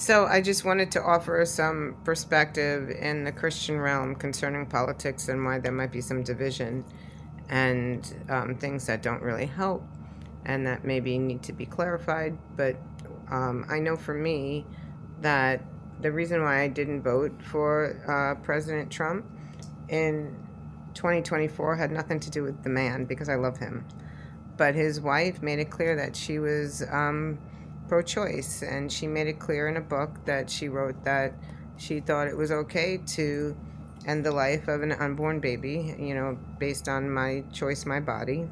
So I just wanted to offer some perspective in the Christian realm concerning politics and why there might be some division and things that don't really help and that maybe need to be clarified. But I know for me that the reason why I didn't vote for President Trump in 2024 had nothing to do with the man, because I love him. But his wife made it clear that she was pro-choice, and she made it clear in a book that she wrote that she thought it was okay to end the life of an unborn baby, based on my choice, my body.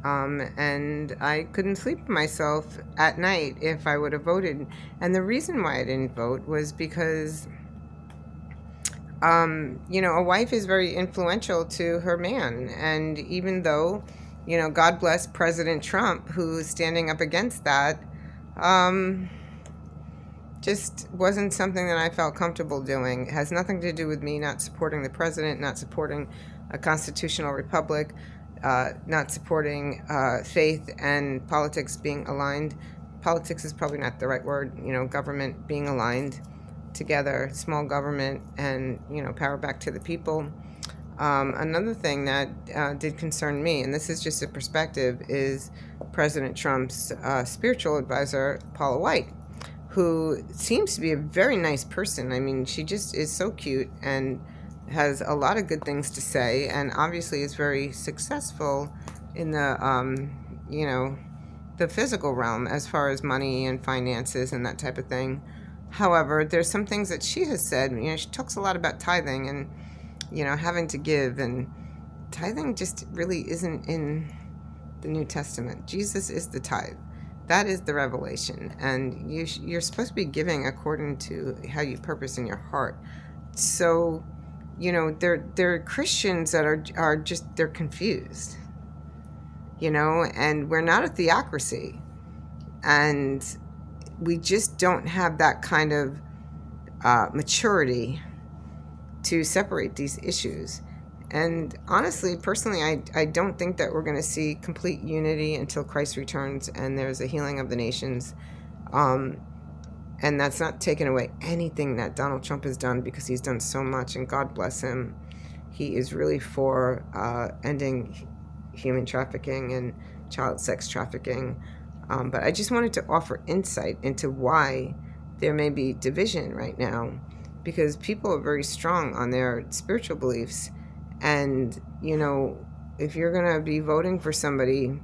And I couldn't sleep myself at night if I would have voted. And the reason why I didn't vote was because, a wife is very influential to her man. And even though, God bless President Trump, who's standing up against that, um, just wasn't something that I felt comfortable doing. It has nothing to do with me not supporting the president, not supporting a constitutional republic, not supporting faith and politics being aligned. Politics is probably not the right word, government being aligned together, small government, and, power back to the people. Another thing that did concern me, and this is just a perspective, is President Trump's spiritual advisor, Paula White, who seems to be a very nice person. I mean, she just is so cute and has a lot of good things to say, and obviously is very successful in the physical realm as far as money and finances and that type of thing. However, there's some things that she has said. She talks a lot about tithing and, having to give, and tithing just really isn't in the New Testament. Jesus is the tithe. That is the revelation, and you're supposed to be giving according to how you purpose in your heart. So, they're Christians that are just, they're confused, and we're not a theocracy, and we just don't have that kind of maturity to separate these issues. And honestly, personally, I don't think that we're going to see complete unity until Christ returns and there's a healing of the nations. And that's not taking away anything that Donald Trump has done, because he's done so much, and God bless him. He is really for ending human trafficking and child sex trafficking. But I just wanted to offer insight into why there may be division right now, because people are very strong on their spiritual beliefs. And, if you're going to be voting for somebody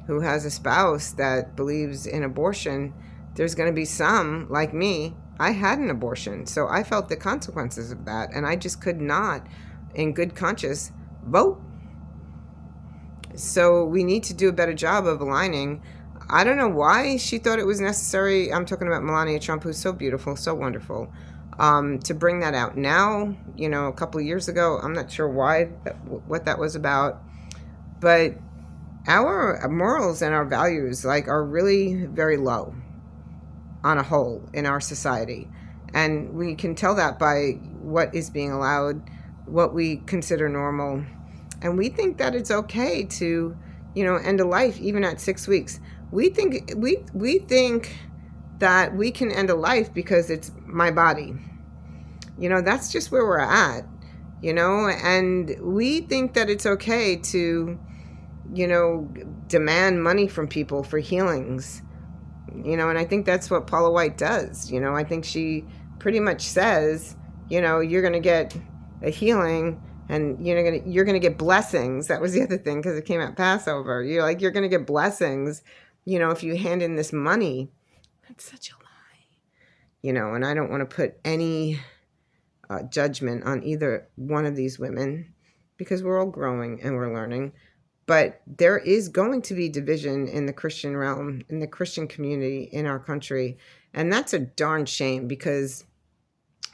who has a spouse that believes in abortion, there's going to be some, like me. I had an abortion, so I felt the consequences of that, and I just could not, in good conscience, vote. So we need to do a better job of aligning. I don't know why she thought it was necessary. I'm talking about Melania Trump, who's so beautiful, so wonderful, to bring that out now. A couple of years ago, I'm not sure what that was about, but our morals and our values are really very low on a whole in our society, and we can tell that by what is being allowed, what we consider normal, and we think that it's okay to end a life even at 6 weeks. We think that we can end a life because it's my body. That's just where we're at, and we think that it's okay to, demand money from people for healings, and I think that's what Paula White does. I think she pretty much says, you're going to get a healing and you're going to get blessings. That was the other thing, because it came at Passover. You're going to get blessings, if you hand in this money. That's such a lie, and I don't want to put any judgment on either one of these women, because we're all growing and we're learning. But there is going to be division in the Christian realm, in the Christian community in our country. And that's a darn shame, because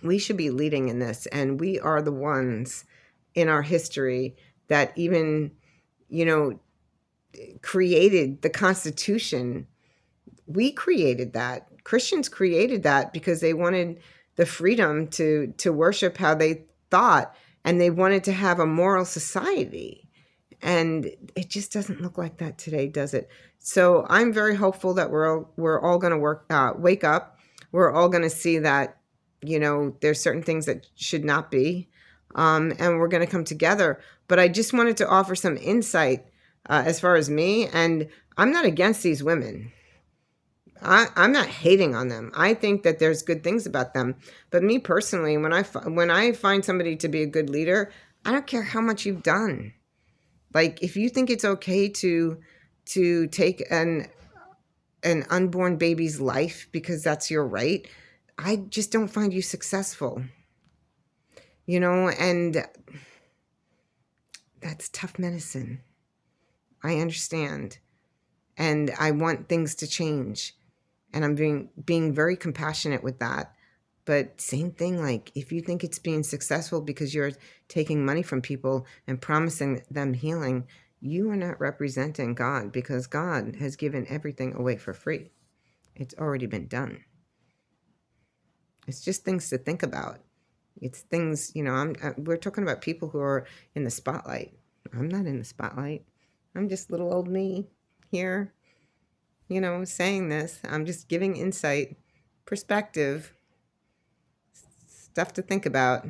we should be leading in this. And we are the ones in our history that even, created the Constitution. We created that. Christians created that because they wanted the freedom to worship how they thought, and they wanted to have a moral society. And it just doesn't look like that today, does it? So I'm very hopeful that we're all going to wake up. we're all going to see that, there's certain things that should not be. And we're going to come together. But I just wanted to offer some insight as far as me. And I'm not against these women. I'm not hating on them. I think that there's good things about them. But me personally, when I find somebody to be a good leader, I don't care how much you've done. Like, if you think it's okay to take an unborn baby's life because that's your right, I just don't find you successful. And that's tough medicine. I understand. And I want things to change. And I'm being very compassionate with that. But same thing, like, if you think it's being successful because you're taking money from people and promising them healing, you are not representing God, because God has given everything away for free. It's already been done. It's just things to think about. It's things, we're talking about people who are in the spotlight. I'm not in the spotlight. I'm just little old me here, saying this. I'm just giving insight, perspective, stuff to think about.